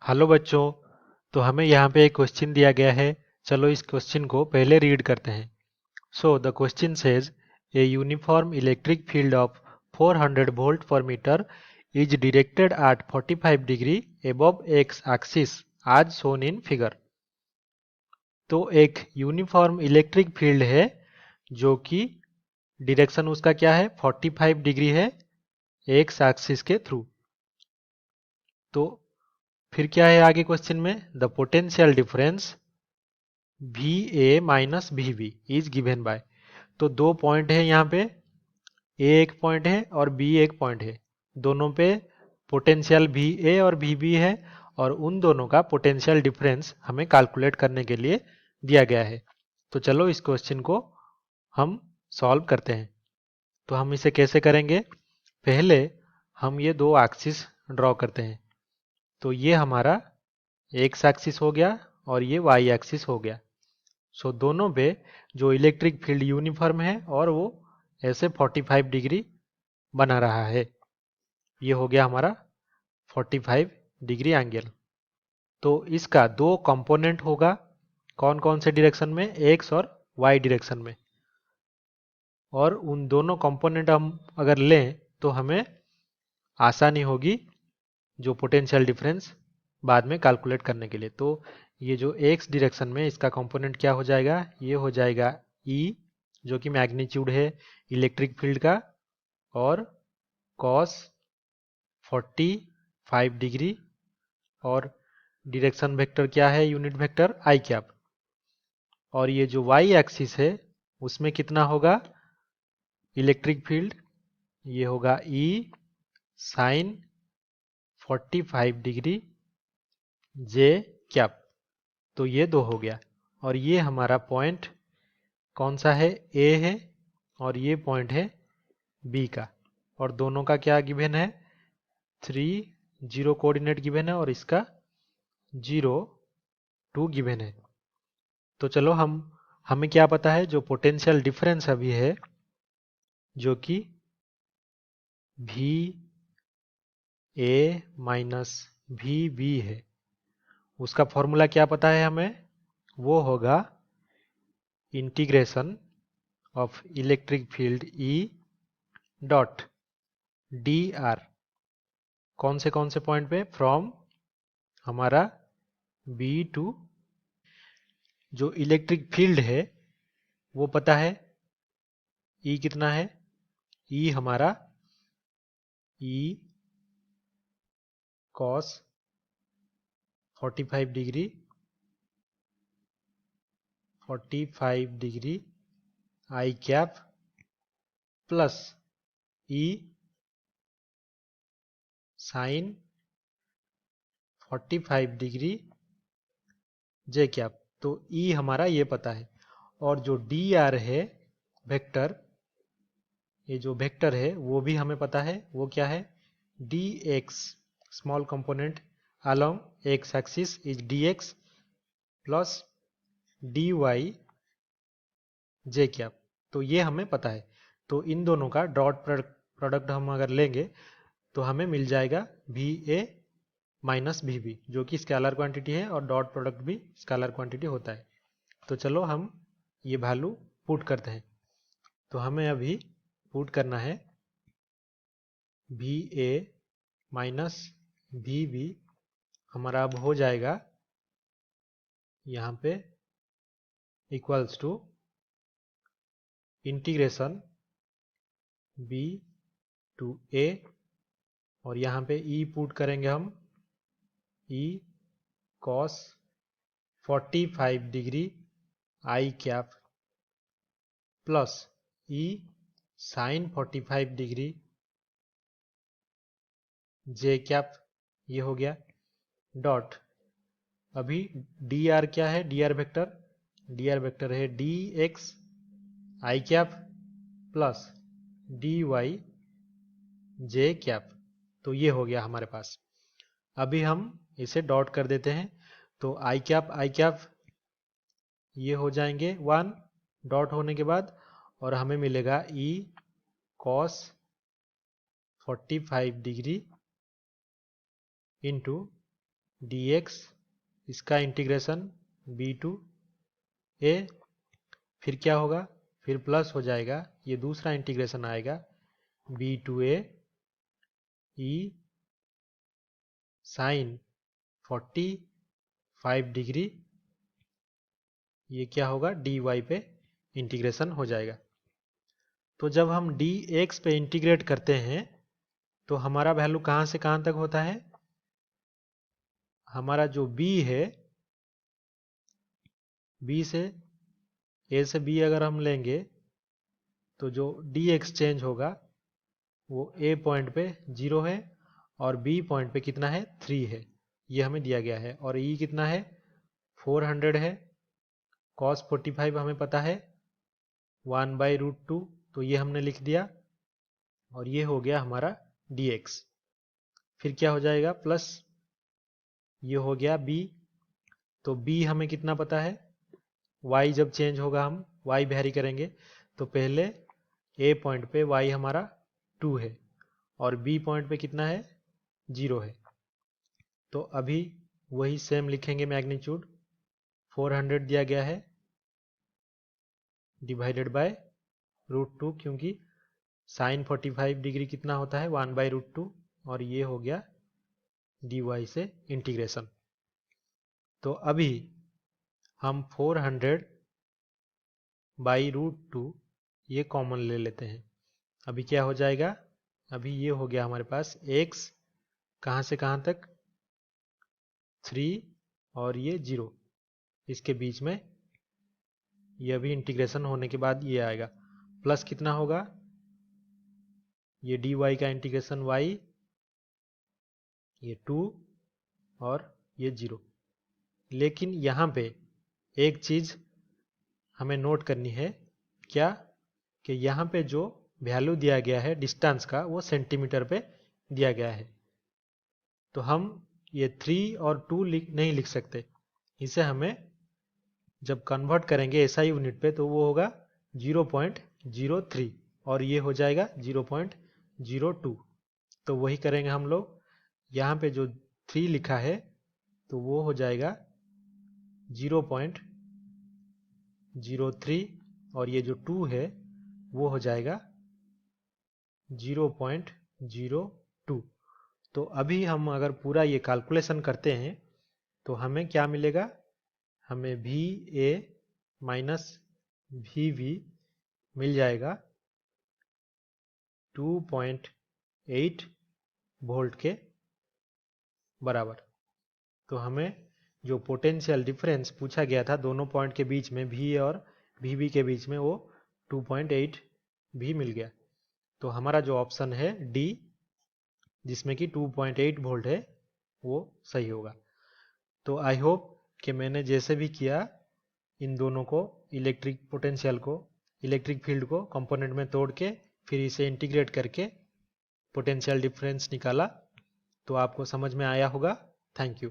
Hello बच्चों। तो हमें यहाँ पे एक क्वेश्चन दिया गया है। चलो इस क्वेश्चन को पहले रीड करते हैं। So the question says a uniform electric field of 400 volt per meter is directed at 45 degree above x axis as shown in figure. तो एक यूनिफॉर्म इलेक्ट्रिक फील्ड है जो कि डायरेक्शन उसका क्या है, 45 डिग्री है एक्स एक्सिस के थ्रू। तो फिर क्या है आगे क्वेश्चन में, the potential difference V A minus V B is given by. तो दो पॉइंट है यहाँ पे, ए एक पॉइंट है और बी एक पॉइंट है। दोनों पे पोटेंशियल वी ए और वी बी है और उन दोनों का पोटेंशियल डिफरेंस हमें कैलकुलेट करने के लिए दिया गया है। तो चलो इस क्वेश्चन को हम सॉल्व करते हैं। तो हम इसे कैसे करेंगे, पहले हम ये दो एक्सिस ड्रॉ करते हैं। तो ये हमारा एक्स एक्सिस हो गया और ये वाई एक्सिस हो गया। सो दोनों पे जो इलेक्ट्रिक फील्ड यूनिफॉर्म है और वो ऐसे 45 डिग्री बना रहा है। ये हो गया हमारा 45 डिग्री एंगल। तो इसका दो कंपोनेंट होगा, कौन कौन से डायरेक्शन में, एक्स और वाई डायरेक्शन में। और उन दोनों कंपोनेंट हम अगर लें तो हमें आसानी होगी जो पोटेंशियल डिफरेंस बाद में कैलकुलेट करने के लिए। तो ये जो एक्स डायरेक्शन में इसका कंपोनेंट क्या हो जाएगा, ये हो जाएगा ई, जो कि मैग्नीट्यूड है इलेक्ट्रिक फील्ड का, और कॉस 45 डिग्री, और डायरेक्शन वेक्टर क्या है, यूनिट वेक्टर आई कैप। और ये जो वाई एक्सिस है उसमें कितना होगा इलेक्ट्रिक फील्ड, ये होगा ई साइन 45 डिग्री जे कैप। तो ये दो हो गया। और ये हमारा पॉइंट कौन सा है, ए है, और ये पॉइंट है बी का। और दोनों का क्या गिवन है, 3 0 कोऑर्डिनेट गिवन है और इसका 0 2 गिवन है। तो चलो हमें क्या पता है, जो पोटेंशियल डिफरेंस अभी है जो कि V A minus V B है, उसका फॉर्मूला क्या पता है हमें, वो होगा integration of electric field E dot D R. कौन से पॉइंट पे, फ्रॉम हमारा बी टू, जो इलेक्ट्रिक फील्ड है वो पता है ई कितना है, ई हमारा E cos 45 degree I cap plus E sine 45 degree J cap. तो ई हमारा ये पता है। और जो डी आर है वेक्टर, ये जो वेक्टर है वो भी हमें पता है, वो क्या है, D X small component along X axis is D X plus D Y J cap. तो ये हमें पता है। तो इन दोनों का डॉट प्रोडक्ट हम अगर लेंगे तो हमें मिल जाएगा V A minus V B, जो कि स्केलर क्वांटिटी है और डॉट प्रोडक्ट भी स्केलर क्वांटिटी होता है। तो चलो हम ये वैल्यू पुट करते हैं। तो हमें अभी पुट करना है V A minus V B, हमारा अब हो जाएगा यहाँ पे equals to integration B to A, और यहाँ पे ई पुट करेंगे हम, E cos 45 degree I cap plus E sine 45 degree J cap. ये हो गया डॉट। अभी डी आर क्या है, डी आर वेक्टर है D X I cap plus D Y J cap. तो ये हो गया हमारे पास। अभी हम इसे डॉट कर देते हैं। तो आई कैप ये हो जाएंगे 1 डॉट होने के बाद, और हमें मिलेगा ई कॉस 45 डिग्री इंटू dx, इसका इंटीग्रेशन b टू a, फिर क्या होगा, फिर प्लस हो जाएगा, ये दूसरा इंटीग्रेशन आएगा b to a e sine 45 degree, ये क्या होगा dy पे इंटीग्रेशन हो जाएगा। तो जब हम dx पे इंटीग्रेट करते हैं तो हमारा वैल्यू कहाँ से कहाँ तक होता है, हमारा जो b है, b से a से b अगर हम लेंगे तो जो dx चेंज होगा वो a पॉइंट पे 0 है और b पॉइंट पे कितना है 3 है, ये हमें दिया गया है। और e कितना है 400 है, cos 45 हमें पता है 1/√2, तो ये हमने लिख दिया और ये हो गया हमारा dx। फिर क्या हो जाएगा प्लस, ये हो गया b, तो b हमें कितना पता है, y जब चेंज होगा हम y वेरी करेंगे तो पहले a पॉइंट पे y हमारा 2 है और b पॉइंट पे कितना है 0 है। तो अभी वही सेम लिखेंगे, मैग्नीट्यूड 400 दिया गया है डिवाइडेड बाय √2, क्योंकि साइन 45 डिग्री कितना होता है 1/√2, और ये हो गया dy से इंटीग्रेशन। तो अभी हम 400/√2 ये कॉमन ले लेते हैं। अभी क्या हो जाएगा, अभी ये हो गया हमारे पास x कहाँ से कहाँ तक 3 और ये 0, इसके बीच में ये अभी इंटीग्रेशन होने के बाद ये आएगा, प्लस कितना होगा, ये dy का इंटीग्रेशन y, ये 2 और ये 0। लेकिन यहाँ पे एक चीज़ हमें नोट करनी है, क्या कि यहाँ पे जो वैल्यू दिया गया है डिस्टेंस का वो सेंटीमीटर पे दिया गया है, तो हम ये 3 और 2 नहीं लिख सकते, इसे हमें जब कन्वर्ट करेंगे SI यूनिट पे तो वो होगा 0.03 और ये हो जाएगा 0.02। तो वही करेंगे हम लोग, यहाँ पे जो 3 लिखा है तो वो हो जाएगा 0.03 और ये जो 2 है वो हो जाएगा 0.02। तो अभी हम अगर पूरा ये कैलकुलेशन करते हैं तो हमें क्या मिलेगा, हमें VA माइनस VB मिल जाएगा 2.8 वोल्ट के बराबर। तो हमें जो पोटेंशियल डिफरेंस पूछा गया था दोनों पॉइंट के बीच में VA और VB के बीच में, वो 2.8 भी मिल गया। तो हमारा जो ऑप्शन है D, जिसमें कि 2.8 वोल्ट है, वो सही होगा। तो आई होप कि मैंने जैसे भी किया इन दोनों को, इलेक्ट्रिक पोटेंशियल को, इलेक्ट्रिक फील्ड को कंपोनेंट में तोड़ के फिर इसे इंटीग्रेट करके पोटेंशियल डिफरेंस निकाला, तो आपको समझ में आया होगा। Thank you.